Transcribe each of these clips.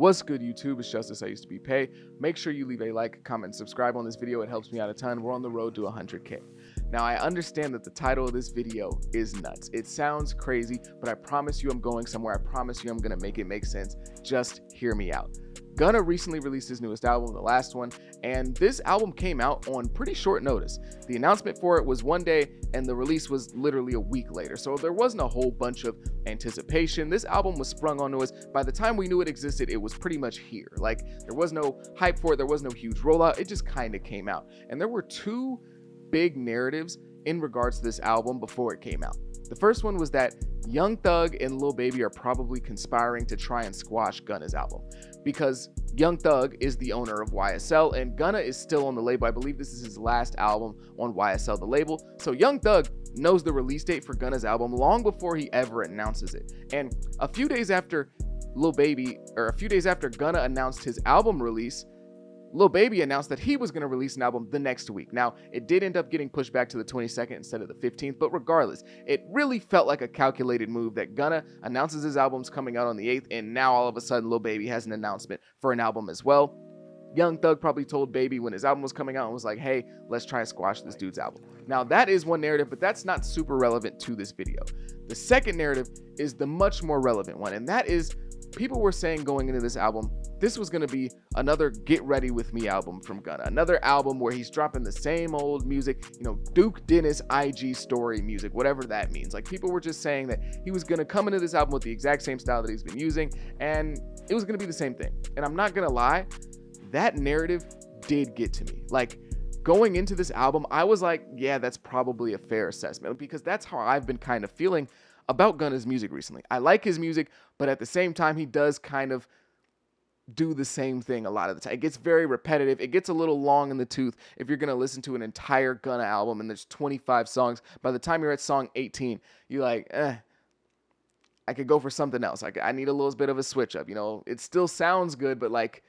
What's good, YouTube? It's Justice I Used to Be Pay. Make sure you leave a like, comment, and subscribe on this video. It helps me out a ton. We're on the road to 100K. Now, I understand that the title of this video is nuts. It sounds crazy, but I promise you I'm going somewhere. I promise you I'm going to make it make sense. Just hear me out. Gunna recently released his newest album, the last one, and this album came out on pretty short notice. The announcement for it was one day, and the release was literally a week later, so there wasn't a whole bunch of anticipation. This album was sprung onto us. By the time we knew it existed, it was pretty much here. Like, there was no hype for it, there was no huge rollout, it just kind of came out. And there were two big narratives in regards to this album before it came out. The first one was that Young Thug and Lil Baby are probably conspiring to try and squash Gunna's album, because Young Thug is the owner of YSL and Gunna is still on the label. I believe this is his last album on YSL, the label. So Young Thug knows the release date for Gunna's album long before he ever announces it. And a few days after Gunna announced his album release, Lil Baby announced that he was going to release an album the next week. Now, it did end up getting pushed back to the 22nd instead of the 15th, but regardless, it really felt like a calculated move that Gunna announces his album's coming out on the 8th, and now all of a sudden Lil Baby has an announcement for an album as well. Young Thug probably told Baby when his album was coming out and was like, hey, let's try and squash this dude's album. Now, that is one narrative, but that's not super relevant to this video. The second narrative is the much more relevant one, and that is people were saying going into this album, this was going to be another Get Ready With Me album from Gunna. Another album where he's dropping the same old music, you know, Duke Dennis IG story music, whatever that means. Like, people were just saying that he was going to come into this album with the exact same style that he's been using, and it was going to be the same thing. And I'm not going to lie, that narrative did get to me. Like, going into this album, I was like, yeah, that's probably a fair assessment, because that's how I've been kind of feeling about Gunna's music recently. I like his music, but at the same time, he does kind of do the same thing a lot of the time. It gets very repetitive. It gets a little long in the tooth if you're going to listen to an entire Gunna album and there's 25 songs. By the time you're at song 18, you're like, I could go for something else. I need a little bit of a switch up. You know, it still sounds good, but like,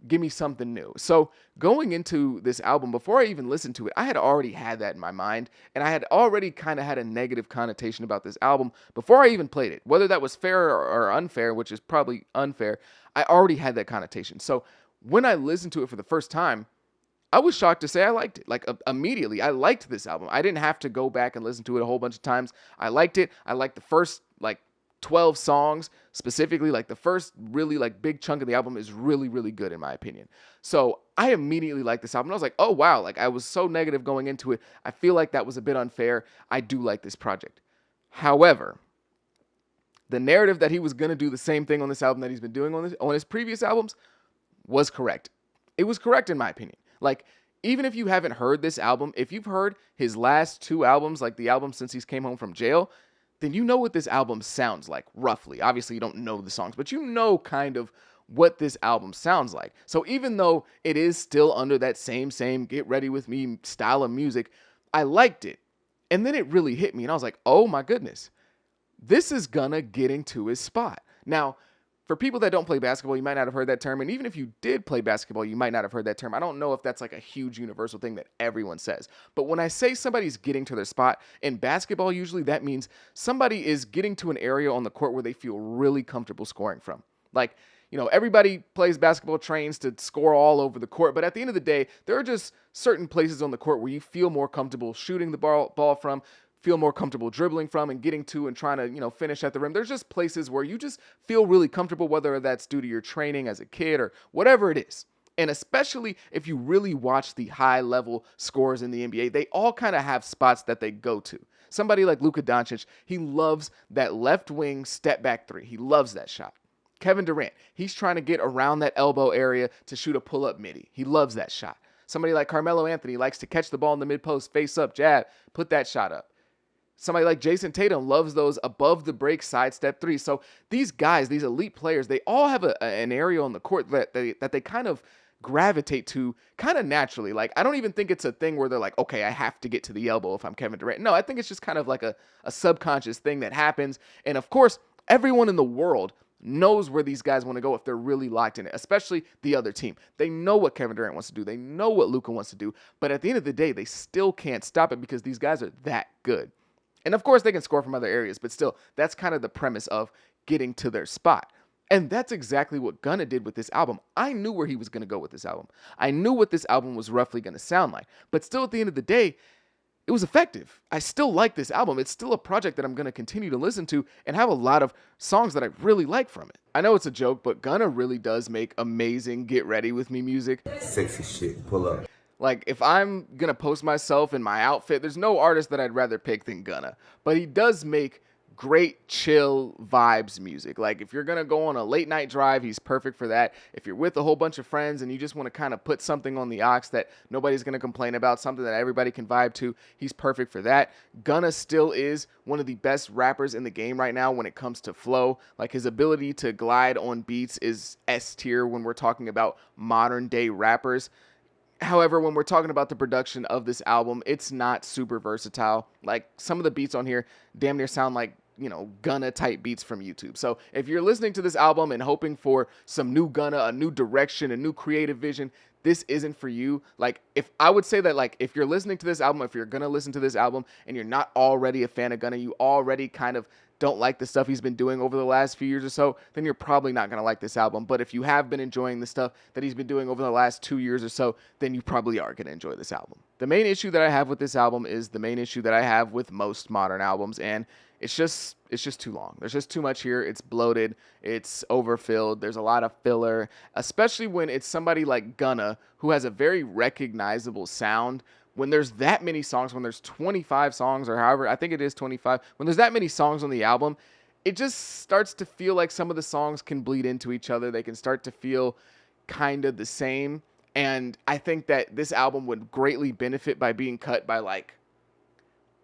give me something new. So going into this album, before I even listened to it, I had already had that in my mind, and I had already kind of had a negative connotation about this album before I even played it. Whether that was fair or unfair, which is probably unfair, I already had that connotation. So when I listened to it for the first time, I was shocked to say I liked it. Like, immediately, I liked this album. I didn't have to go back and listen to it a whole bunch of times. I liked it. I liked the first, 12 songs specifically. Like, the first really big chunk of the album is really, really good in my opinion. So I immediately liked this album. I was like, oh wow, like, I was so negative going into it. I feel like that was a bit unfair. I do like this project. However, the narrative that he was going to do the same thing on this album that he's been doing on his previous albums was correct. It was correct in my opinion. Like, even if you haven't heard this album, if you've heard his last two albums, like the album since he's came home from jail, then you know what this album sounds like, roughly. Obviously, you don't know the songs, but you know kind of what this album sounds like. So even though it is still under that same Get Ready With Me style of music, I liked it. And then it really hit me, and I was like, oh my goodness, this is Gunna getting to his spot. Now, for people that don't play basketball, you might not have heard that term. And even if you did play basketball, you might not have heard that term. I don't know if that's like a huge universal thing that everyone says. But when I say somebody's getting to their spot, in basketball, usually that means somebody is getting to an area on the court where they feel really comfortable scoring from. Like, you know, everybody plays basketball, trains to score all over the court. But at the end of the day, there are just certain places on the court where you feel more comfortable shooting the ball from, feel more comfortable dribbling from, and getting to and trying to, you know, finish at the rim. There's just places where you just feel really comfortable, whether that's due to your training as a kid or whatever it is. And especially if you really watch the high-level scorers in the NBA, they all kind of have spots that they go to. Somebody like Luka Doncic, he loves that left wing step-back three. He loves that shot. Kevin Durant, he's trying to get around that elbow area to shoot a pull-up midi. He loves that shot. Somebody like Carmelo Anthony likes to catch the ball in the mid-post, face up, jab, put that shot up. Somebody like Jason Tatum loves those above the break sidestep threes. So these guys, these elite players, they all have an area on the court that they kind of gravitate to kind of naturally. Like, I don't even think it's a thing where they're like, okay, I have to get to the elbow if I'm Kevin Durant. No, I think it's just kind of like a subconscious thing that happens. And of course, everyone in the world knows where these guys want to go if they're really locked in it, especially the other team. They know what Kevin Durant wants to do. They know what Luka wants to do. But at the end of the day, they still can't stop it because these guys are that good. And of course, they can score from other areas, but still, that's kind of the premise of getting to their spot. And that's exactly what Gunna did with this album. I knew where he was going to go with this album. I knew what this album was roughly going to sound like. But still, at the end of the day, it was effective. I still like this album. It's still a project that I'm going to continue to listen to and have a lot of songs that I really like from it. I know it's a joke, but Gunna really does make amazing get ready with me music. Sexy shit, pull up. Like, if I'm going to post myself in my outfit, there's no artist that I'd rather pick than Gunna. But he does make great chill vibes music. Like, if you're going to go on a late night drive, he's perfect for that. If you're with a whole bunch of friends and you just want to kind of put something on the aux that nobody's going to complain about, something that everybody can vibe to, he's perfect for that. Gunna still is one of the best rappers in the game right now when it comes to flow. Like, his ability to glide on beats is S tier when we're talking about modern day rappers. However, when we're talking about the production of this album, it's not super versatile. Like, some of the beats on here damn near sound like, Gunna type beats from YouTube. So if you're listening to this album and hoping for some new Gunna, a new direction, a new creative vision, this isn't for you. Like, if I would say that, like, if you're listening to this album, if you're gonna listen to this album and you're not already a fan of Gunna, you already kind of don't like the stuff he's been doing over the last few years or so, then you're probably not going to like this album. But if you have been enjoying the stuff that he's been doing over the last 2 years or so, then you probably are going to enjoy this album. The main issue that I have with this album is the main issue that I have with most modern albums, and it's just too long. There's just too much here. It's bloated. It's overfilled. There's a lot of filler, especially when it's somebody like Gunna who has a very recognizable sound. When there's that many songs, when there's 25 songs or however, I think it is 25, when there's that many songs on the album, it just starts to feel like some of the songs can bleed into each other. They can start to feel kind of the same. And I think that this album would greatly benefit by being cut by like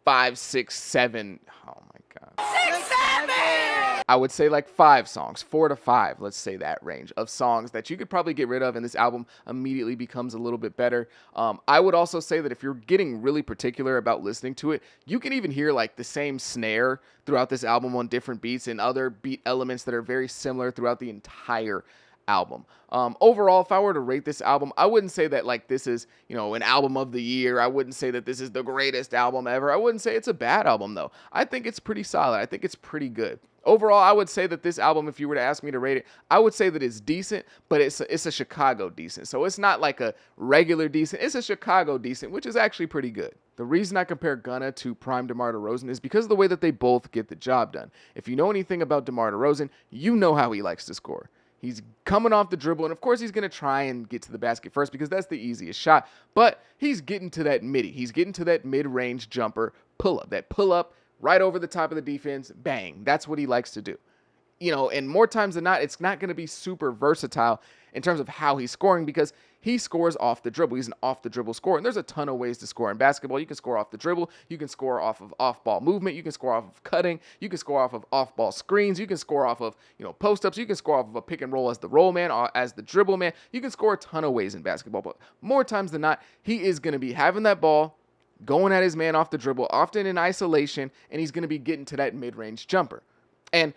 5, 6, 7. Oh my God. 6, 7! I would say like 5 songs, 4 to 5, let's say that range of songs that you could probably get rid of, and this album immediately becomes a little bit better. I would also say that if you're getting really particular about listening to it, you can even hear like the same snare throughout this album on different beats and other beat elements that are very similar throughout the entire album. Overall, if I were to rate this album, I wouldn't say that like this is, an album of the year. I wouldn't say that this is the greatest album ever. I wouldn't say it's a bad album though. I think it's pretty solid. I think it's pretty good. Overall, I would say that this album, if you were to ask me to rate it, I would say that it's decent, but it's a Chicago decent. So it's not like a regular decent. It's a Chicago decent, which is actually pretty good. The reason I compare Gunna to Prime DeMar DeRozan is because of the way that they both get the job done. If you know anything about DeMar DeRozan, you know how he likes to score. He's coming off the dribble, and of course he's going to try and get to the basket first because that's the easiest shot, but he's getting to that midi. He's getting to that mid-range jumper pull-up, that pull-up right over the top of the defense, bang. That's what he likes to do. And more times than not, it's not going to be super versatile in terms of how he's scoring because he scores off the dribble. He's an off-the-dribble scorer, and there's a ton of ways to score in basketball. You can score off the dribble. You can score off of off-ball movement. You can score off of cutting. You can score off of off-ball screens. You can score off of, post-ups. You can score off of a pick and roll as the roll man or as the dribble man. You can score a ton of ways in basketball, but more times than not, he is going to be having that ball, going at his man off the dribble, often in isolation, and he's going to be getting to that mid-range jumper. And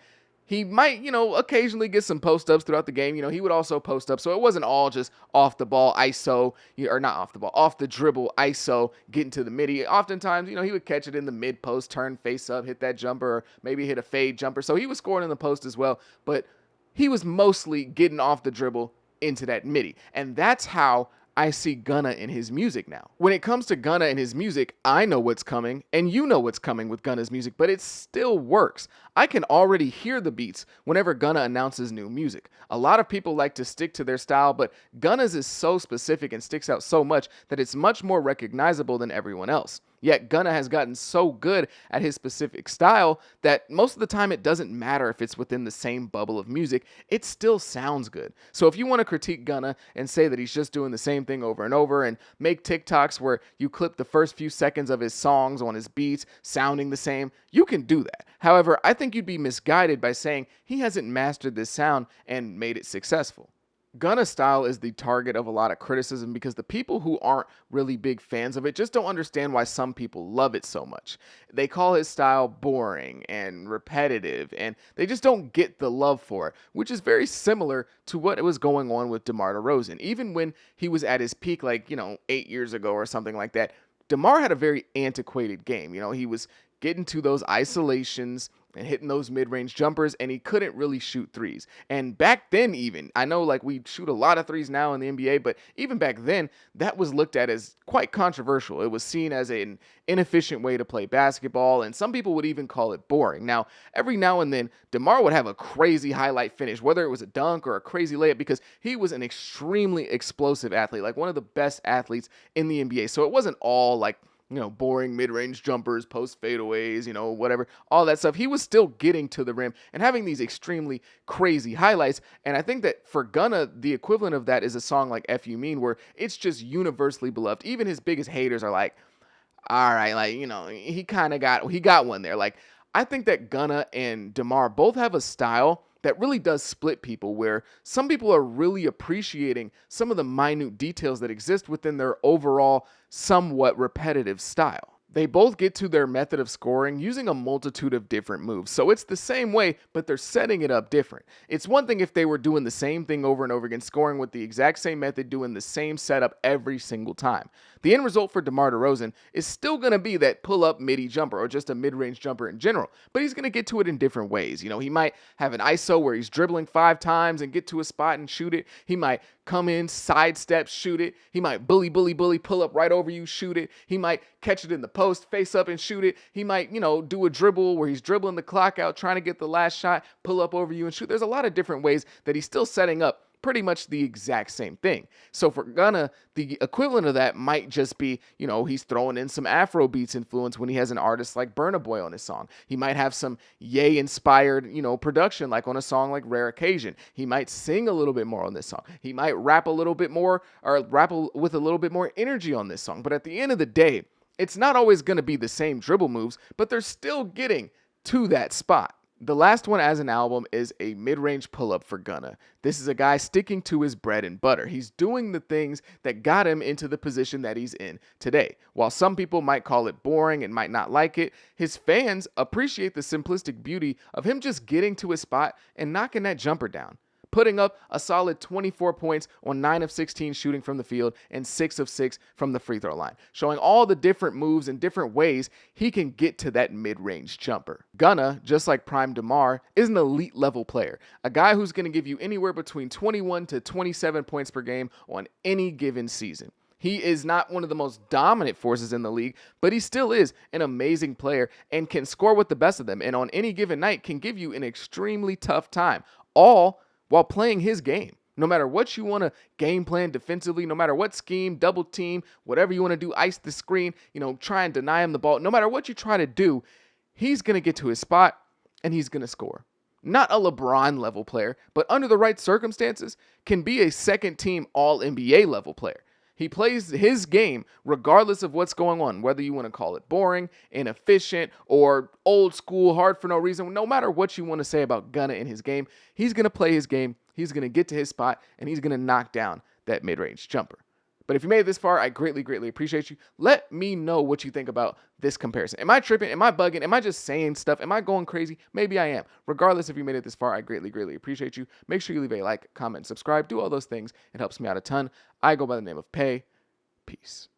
he might, occasionally get some post-ups throughout the game. He would also post up. So it wasn't all just off the ball, ISO, or not off the ball, off the dribble, ISO, getting to the midi. Oftentimes, he would catch it in the mid-post, turn face up, hit that jumper, or maybe hit a fade jumper. So he was scoring in the post as well. But he was mostly getting off the dribble into that midi. And that's how I see Gunna in his music now. When it comes to Gunna and his music, I know what's coming, and you know what's coming with Gunna's music, but it still works. I can already hear the beats whenever Gunna announces new music. A lot of people like to stick to their style, but Gunna's is so specific and sticks out so much that it's much more recognizable than everyone else. Yet Gunna has gotten so good at his specific style that most of the time it doesn't matter if it's within the same bubble of music, it still sounds good. So if you want to critique Gunna and say that he's just doing the same thing over and over and make TikToks where you clip the first few seconds of his songs on his beats sounding the same, you can do that. However, I think you'd be misguided by saying he hasn't mastered this sound and made it successful. Gunna's style is the target of a lot of criticism because the people who aren't really big fans of it just don't understand why some people love it so much. They call his style boring and repetitive, and they just don't get the love for it, which is very similar to what was going on with DeMar DeRozan. Even when he was at his peak, 8 years ago or something like that, DeMar had a very antiquated game. He was getting to those isolations and hitting those mid-range jumpers, and he couldn't really shoot threes. And back then, even, I know like we shoot a lot of threes now in the NBA, but even back then, that was looked at as quite controversial. It was seen as an inefficient way to play basketball, and some people would even call it boring. Now, every now and then, Demar would have a crazy highlight finish, whether it was a dunk or a crazy layup, because he was an extremely explosive athlete, like one of the best athletes in the NBA. So it wasn't all like, boring mid-range jumpers, post fadeaways, whatever, all that stuff. He was still getting to the rim and having these extremely crazy highlights. And I think that for Gunna, the equivalent of that is a song like F You Mean, where it's just universally beloved. Even his biggest haters are like, all right, like, he got one there. Like, I think that Gunna and Demar both have a style that really does split people, where some people are really appreciating some of the minute details that exist within their overall somewhat repetitive style. They both get to their method of scoring using a multitude of different moves. So it's the same way, but they're setting it up different. It's one thing if they were doing the same thing over and over again, scoring with the exact same method, doing the same setup every single time. The end result for Demar Derozan is still going to be that pull-up midi jumper, or just a mid-range jumper in general, but he's going to get to it in different ways. He might have an ISO where he's dribbling 5 times and get to a spot and shoot it. He might come in, sidestep, shoot it. He might bully, pull up right over you, shoot it. He might catch it in the post, face up and shoot it. He might, do a dribble where he's dribbling the clock out, trying to get the last shot, pull up over you and shoot. There's a lot of different ways that he's still setting up pretty much the exact same thing. So for Gunna, the equivalent of that might just be, he's throwing in some Afro beats influence when he has an artist like Burna Boy on his song. He might have some Ye inspired, production like on a song like Rare Occasion. He might sing a little bit more on this song. He might rap a little bit more, or rap with a little bit more energy on this song. But at the end of the day, it's not always going to be the same dribble moves, but they're still getting to that spot. The last one as an album is a mid-range pull-up for Gunna. This is a guy sticking to his bread and butter. He's doing the things that got him into the position that he's in today. While some people might call it boring and might not like it, his fans appreciate the simplistic beauty of him just getting to his spot and knocking that jumper down, putting up a solid 24 points on 9 of 16 shooting from the field and 6 of 6 from the free throw line, showing all the different moves and different ways he can get to that mid-range jumper. Gunna, just like Prime Demar, is an elite level player, a guy who's going to give you anywhere between 21 to 27 points per game on any given season. He is not one of the most dominant forces in the league, but he still is an amazing player and can score with the best of them, and on any given night can give you an extremely tough time, all while playing his game. No matter what you want to game plan defensively, no matter what scheme, double team, whatever you want to do, ice the screen, try and deny him the ball. No matter what you try to do, he's going to get to his spot and he's going to score. Not a LeBron level player, but under the right circumstances can be a second team all NBA level player. He plays his game regardless of what's going on, whether you want to call it boring, inefficient, or old school, hard for no reason. No matter what you want to say about Gunna in his game, he's going to play his game, he's going to get to his spot, and he's going to knock down that mid-range jumper. But if you made it this far, I greatly, greatly appreciate you. Let me know what you think about this comparison. Am I tripping? Am I bugging? Am I just saying stuff? Am I going crazy? Maybe I am. Regardless, if you made it this far, I greatly, greatly appreciate you. Make sure you leave a like, comment, subscribe, do all those things. It helps me out a ton. I go by the name of Pay. Peace.